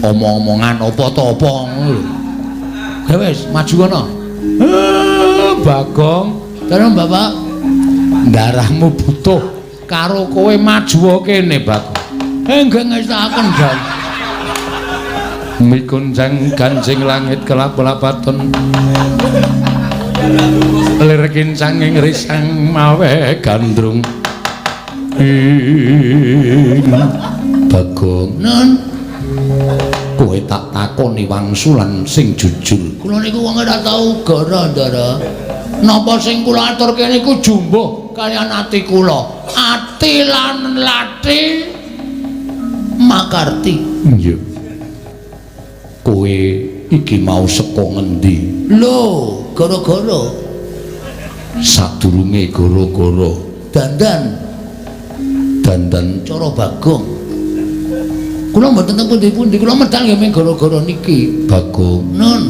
[SPEAKER 1] omong-omongan apa to apa ngono lho wis maju kono Bagong terus Bapak darahmu butuh karo kowe maju kene Bagong enggak ngestaken dan mikunjang ganjing langit kelap-kelapaton lir kincanging risang mawe gandrung Bagong nun kowe tak takoni wangsulan sing jujur kula niku wong ora tau gara Ndara napa sing kula aturke niku jumbuh kaliyan ati kula ati lan lati makarti iya kowe iki mau saka ngendi lho gara-gara sadurunge gara-gara dandan cara Bagong kula mboten teng pundi-pundi kula medal ya mung gara-gara niki Bagong nun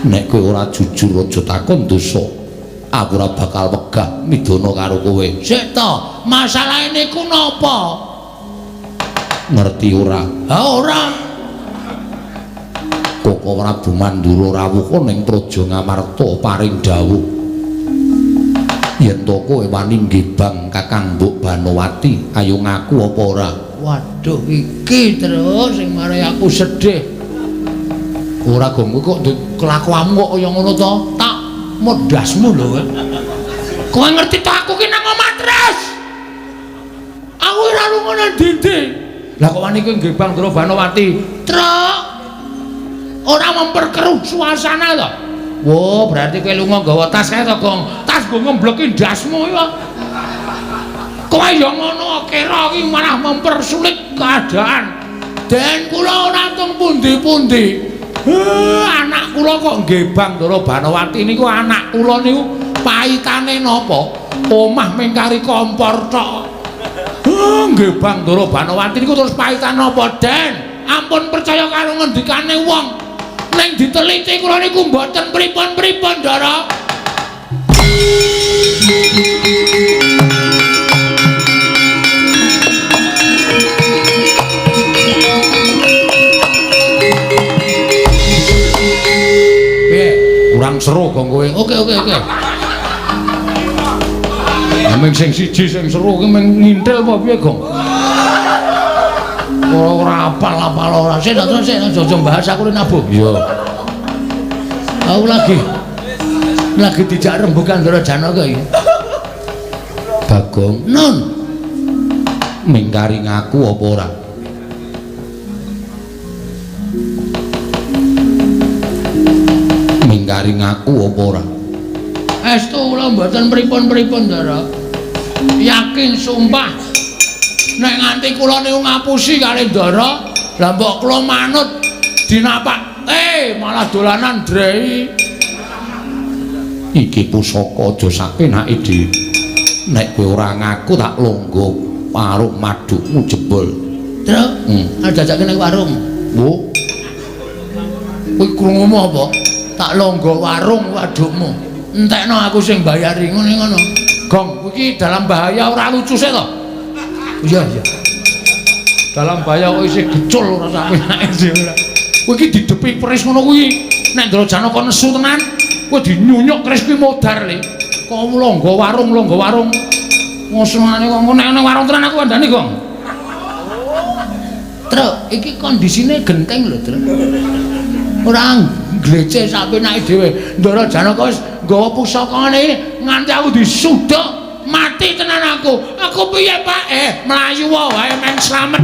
[SPEAKER 1] nek kowe ora jujur aja takon dosa aku ora bakal wegah midana karo kowe sik to masalahe niku napa ngerti ora ha ora Koko Prabu Mandura rawuh ning Praja Ngamarta paring dawuh yen to kowe wani nggibang Kakang Mbok Banowati ayo ngaku apa ora waduh iki terus sing mari aku sedih ora gongku kok kelakuanmu kok kaya ngono to tak modasmu lho kowe ngerti to aku ki nang omah terus aku ora lunga nang dindi lah kok wani kowe nggibang Ndara Banowati truk ora memperkeruh suasana to wo berarti kowe lunga nggawa tas kae to Gong tas go ngembleki ndasmu ya kowe ya ngono kira iki malah mempersulit keadaan den kula ora teng pundi-pundi anak kula kok nggibang Ndara Banowati niku anak kula niku paitane napa omah ming kari kompor tok
[SPEAKER 2] Nggih Bang Ndara Banowati niku terus paitan napa Den? Ampun percaya karo ngendikane wong. Ning diteliti kula niku mboten pripun-pripun Ndara. Kurang seru kok kowe. Oke. Ameng sing siji sing seru ki meng ngintil apa piye, Gong? Ora apal-apal ora. Sik terus sik aja bahas aku nabuh. Iya. Aku lagi dijak rembugan Ndara Janaka iki. Bagong, Nun. Mingkari ngaku apa ora? Mingkari ngaku apa ora? Estu kula mboten pripun-pripun Ndara. Yakin sumpah nek nganti kula niku ngapusi kali Ndara, lah mbok kula manut dinapak malah dolanan drei. Iki pusaka aja sakenake dhewe. Nek kowe ora ngaku tak longgo warung madukmu jebol. Truk, ajajake ning warung. Wo. Kowe krungu apa? Tak longgo warung wadukmu. Entekno aku sing bayari ngono. Gong, iki dalam bahaya ora lucu sik to? Iya. Dalam bahaya kok isih gecul ora sampe enake dhewe. Kowe iki didepi keris ngono kuwi. Nek Ndara Janaka nesu tenan, kowe dinyunyuk keris kuwi modar le. Kok longgo warung. Ngosongane kok nek warung tenan aku kandhani, Gong. Truk, iki kondisine genteng lho, Truk. Ora glece sampe enake dhewe. Ndara Janaka wis nggawa pusakane nganti aku disuduk mati tenan aku. Aku piye, Pak? Mlayu wae men slamet.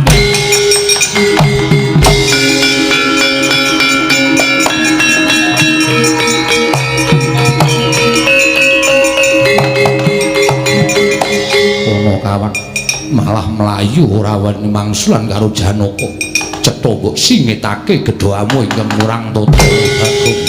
[SPEAKER 2] Ono kawan malah mlayu ora wani mangsulan karo Janaka. Cetha mbok singetake gedhoamu ing murang tata Bagong.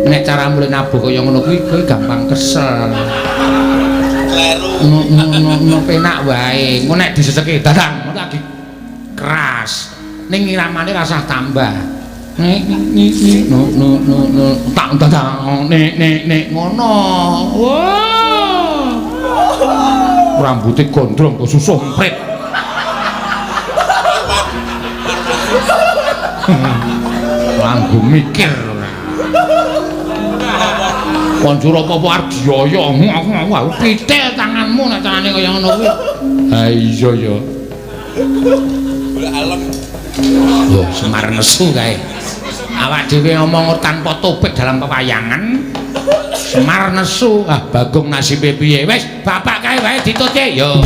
[SPEAKER 2] Nek cara mulih nabuh kaya ngono kuwi kowe gampang kesel. Kleru. Penak wae. Engko nek diseseke dadang lagi keras. Ning iramane rasah tambah. Nek tak dadang nek ngono. Wah. Rambuté gondrong kok susuh emprit. Langgu mikir. Konjur apa-apa Ardiyaya aku pitil tanganmu nek carane kaya ngono kuwi. Ha iya ya. Alem. Yo Semar nesu kae. Awak dhewe ngomong tanpa topik dalam pewayangan. Semar nesu. Ah Bagong nasibe piye? Wis bapak kae wae ditutik yo.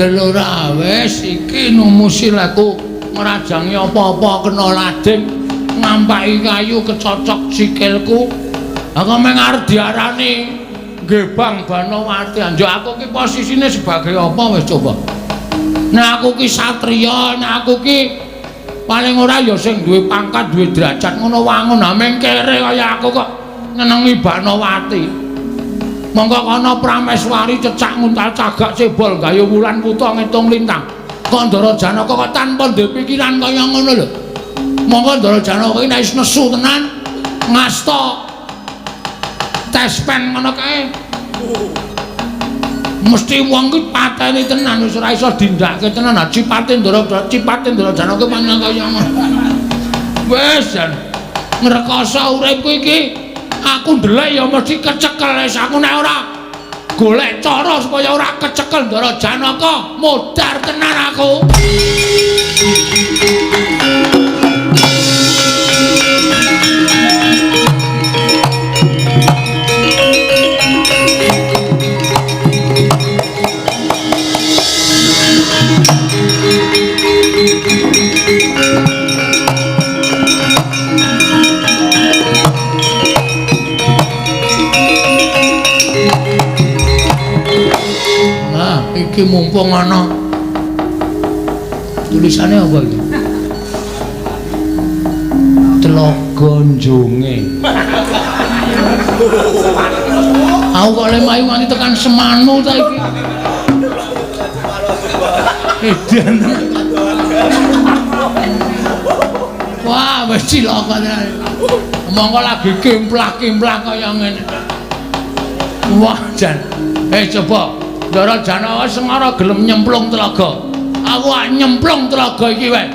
[SPEAKER 2] Ora wis iki numusilaku ngrajangi apa-apa kena lading ngampaki kayu kecocok sikilku. Aku meng arep diarani nggih Bang Banowati. Anjo aku ki posisine sebagai apa wis coba. Nek aku ki satriya, nek aku ki paling ora ya sing duwe pangkat, duwe derajat ngono wangun. Ha meng kere kaya aku kok nyenengi Banowati. Monggo kana Prameswari cecak nguntal cagak cebol gayo wulan puta ngitung lintang. Kok Ndara Janaka kok tanpa ndek pikiran kaya ngono lho. Monggo Ndara Janaka iki nek wis nesu tenan ngasta tespen ngono kae. Mesti wong ki pateni tenan wis ora iso dindakake tenan. Cipate Ndara Janaka panjang kaya ngono. Wis jan ngrekoso uripku iki. Aku ndelek ya mesti kecekel wis aku nek ora golek cara supaya ora kecekel Ndara Janaka modar tenan aku. mumpung ana tulisannya apa iki? Telaga Njonge. Aku kok le mayu nganti tekan Semanu ta iki. Edan. Wah, wis cilaka tenan. Monggo lagi kimplak-kimplak kaya ngene. Wah, Jan. Coba Ndara Janawa Sengara gelem nyemplung telaga. Aku ak nyemplung telaga iki wae.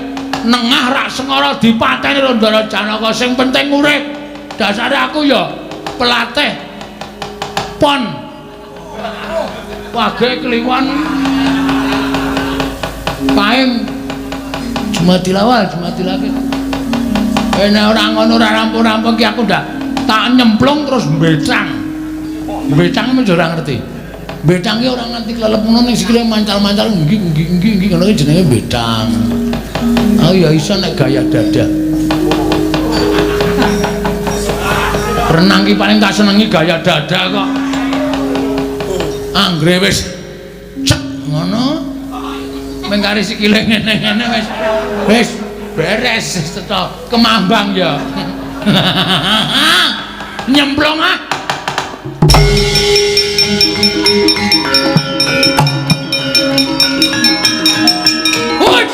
[SPEAKER 2] Nengah rak Sengara dipateni karo Ndara Janaka sing penting urip. Dasare aku ya pelatih pon. Wage kliwon. Paing Jumatilawal, Jumatilake. Nek ora ngono ora rampung-rampung ki aku ndak tak nyemplung terus mbecang. Mbecang mesti ora ngerti. Mbecang ki ora nganti klelep ngono ning sikile mancal-mancal nggi ngono ki jenenge mbecang. Oh ya iso nek gaya dada. Renang ki paling tak senengi gaya dada kok. Anggere wis cek ngono. Mengkari sikile ngene-ngene wis beres tetok kemambang ya. Nyemplung ah. Woi.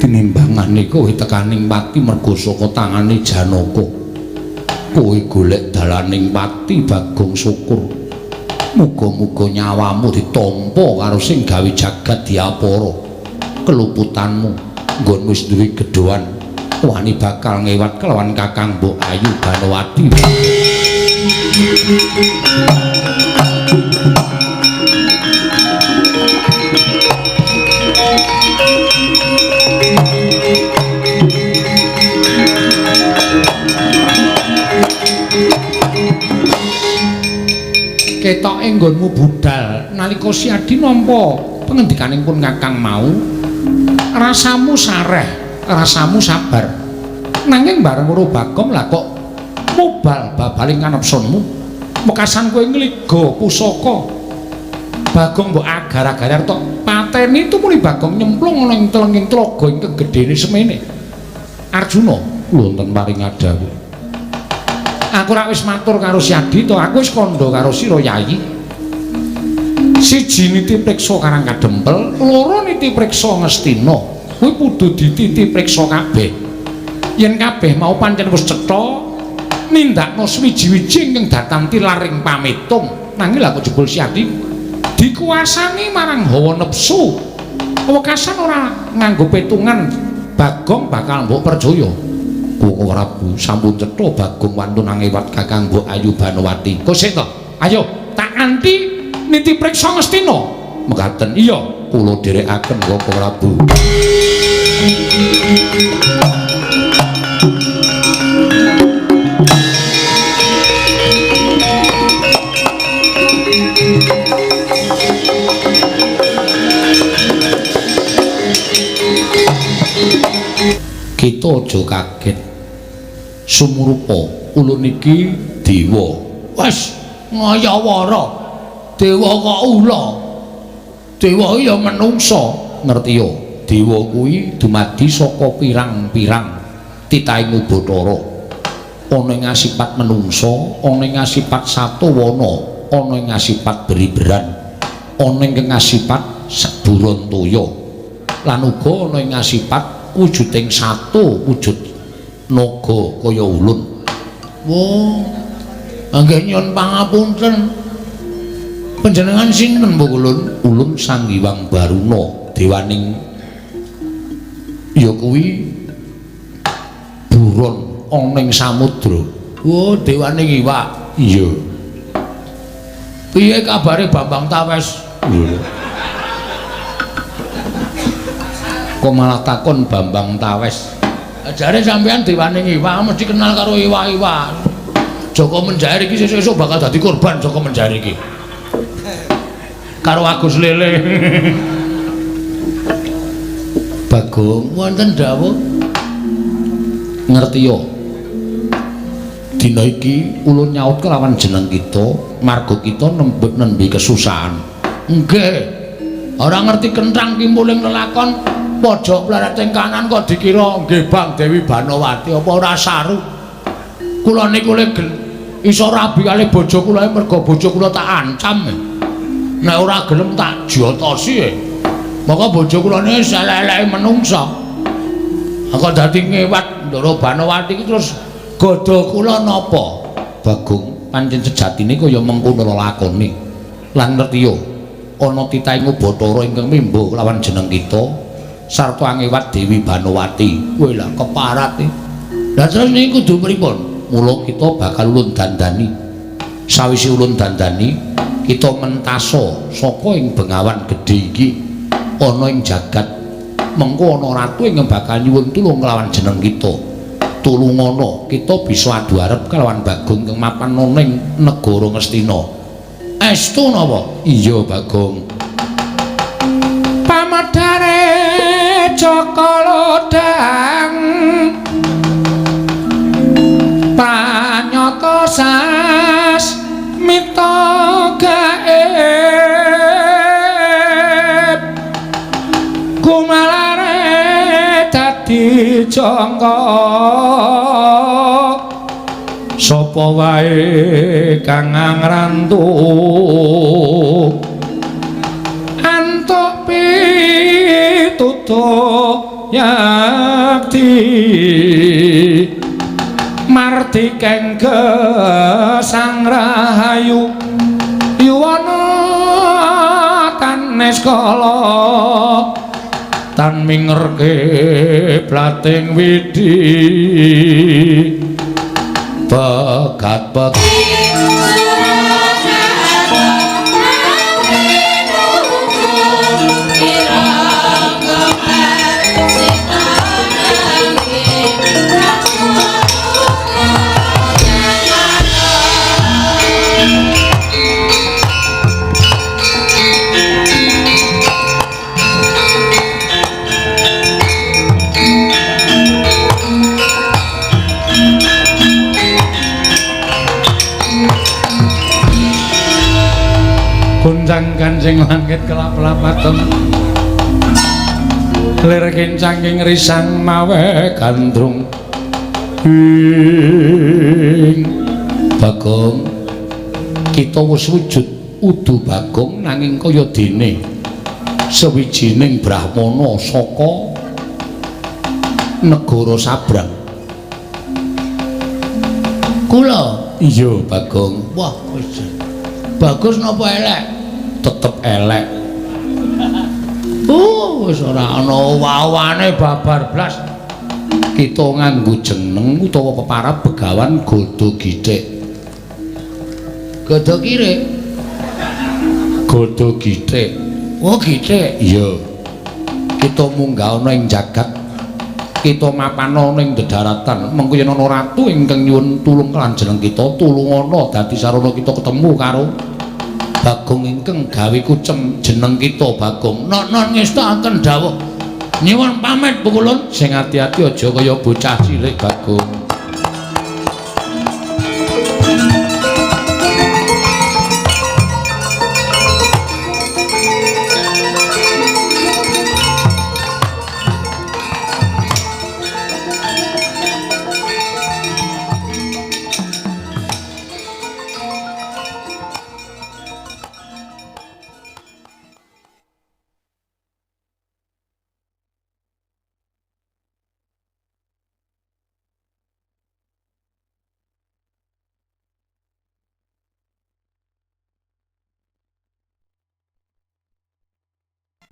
[SPEAKER 2] Tinimbangane kowe tekaning pati mergo saka tangane Janaka. Kowe golek dalaning pati Bagong Syukur. Muga-muga nyawamu ditampa karo sing gawe jagat diapara. Keluputanmu nggon wis duwe gedhoan wani bakal ngewat kelawan Kakang Mbok Ayu Banowati. Ketoke nggonmu budal nalika Siadi nampa pengendikaning pun Kakang mau rasamu sareh, rasamu sabar. Nanging bareng karo Bagong lah kok mubal babaling kanepsonmu. Mekasan kowe ngliga pusaka. Bagong mbok agar-agar tok pateni itu muni Bagong nyemplung ana ing telenging tlaga ing kegedene semene. Arjuna wonten paring adawu. Aku rak wis matur karo Siadi to, aku wis kandha karo sira Yayi. Siji niti priksa Karang Kadempel, loro niti priksa Ngastina. Kuwi kudu dititi priksa kabeh. Yen kabeh mau pancen wis cetha, nindakno swiji-wiji ing datang tilaring pamitung. Nanging lha kok jebul Siadi dikuasani marang hawa nepsu. Wekasan ora nganggo petungan Bagong bakal mbok percaya. Kok Prabu sampun cetha Bagong wantun ngewat Kakang Mbok Ayu Banowati. Kok sik to? Ayo tak anti niti priksa Ngastina. Mekaten iya kula dherekaken Koko Prabu. Kita aja kaget. Sumurupa ulun iki dewa. Wes ngayawara. Dewa kok ula. Dewa ya menungsa, ngerti ya. Dewa kuwi dumadi saka pirang-pirang titahing Bathara. Ana ing asipat menungsa, ana ing asipat satawana, ana ing asipat beriberan, ana ing asipat Burontaya. Lan uga ana ing asipat wujuding satu wujud naga kaya ulun. Wah, anggih nyuwun pangapunten. Panjenengan sinten Bu Ulun? Ulun Sang Hyang Baruna, dewaning ya kuwi buron ana ing samudra. Oh, dewaning iwak. Iya. Piye kabare Bambang Tawes? Kok malah takon Bambang Tawes? Jare sampean dewaning iwak mesti kenal karo iwak-iwak. Joko Menjari iki sesuk bakal dadi korban Joko Menjari iki. karo Agus Lele.
[SPEAKER 1] Bagong
[SPEAKER 2] Wonten dawuh
[SPEAKER 1] ngerti yo. Dina iki ulun nyaut kelawan jeneng kita, marga kita nembe kesusahan.
[SPEAKER 2] Nggih. Ora ngerti kenthang ki muling lelakon pojok pleret ing kanan kok dikira nggih Bang Dewi Banowati apa ora saru. Kula niku le iso rabi kali bojo kula merga bojo kula tak ancam. Nek ora gelem tak jotosi. Maka bojo kula niki seleleke menungsa. Aku dadi ngewat Ndara Banowati iki terus godho kula napa?
[SPEAKER 1] Bagong pancen sejatine kaya mengkono lakone. Lan ngerti yo, ana titahing Bathara ingkang mimba kelawan jeneng kita sarta angewat Dewi Banowati.
[SPEAKER 2] Kowe lah keparat e. Lah terus niki kudu pripun?
[SPEAKER 1] Mula kita bakal ulun dandani. Sawise ulun dandani, kita mentaso saka ing Bengawan Gedhe iki ana ing jagat. Mengko ana ratu ingkang bakal nyuwun tulung kelawan jeneng kita. Tulungono kita bisa adu arep kelawan Bagong kang mapan ning negara Ngastina.
[SPEAKER 2] Estu napa?
[SPEAKER 1] Iya Bagong.
[SPEAKER 2] Pamedare Jaka Lodang pranyata sas mita gaib gumalare dadi jangka sapa wae kang ngrantu antuk pitutuh yakti marti keng gesang rahayu yuwana tanes kala tan mingerke plating widi
[SPEAKER 1] Pegat
[SPEAKER 2] Kuncang kancing langit kelap-lapatem lir kincanging risang mawe gandrung
[SPEAKER 1] Bagong kita wis wujud udu Bagong nanging kaya dene sawijining brahmana saka negara Sabrang.
[SPEAKER 2] Kula
[SPEAKER 1] Iya Bagong.
[SPEAKER 2] wah bagus napa elek?
[SPEAKER 1] Tetep elek.
[SPEAKER 2] Wis ora ana wawane babar blas.
[SPEAKER 1] Kita nganggo jeneng utawa peparab Begawan Godo Githik.
[SPEAKER 2] Godo kire?
[SPEAKER 1] Godo Githik.
[SPEAKER 2] Oh Githik.
[SPEAKER 1] Iya. Kita munggah ana ing jagat. Kita mapan ana ing dedaratan. Mengko yen ana ratu ingkang nyuwun tulung kelan jeneng kita, tulungana dadi sarana kita ketemu karo Bagong ingkang gawe kucem jeneng kita Bagong.
[SPEAKER 2] Non ngestaken dawuh nyuwun pamit pukulun
[SPEAKER 1] Sing ati-ati aja kaya bocah cilik Bagong.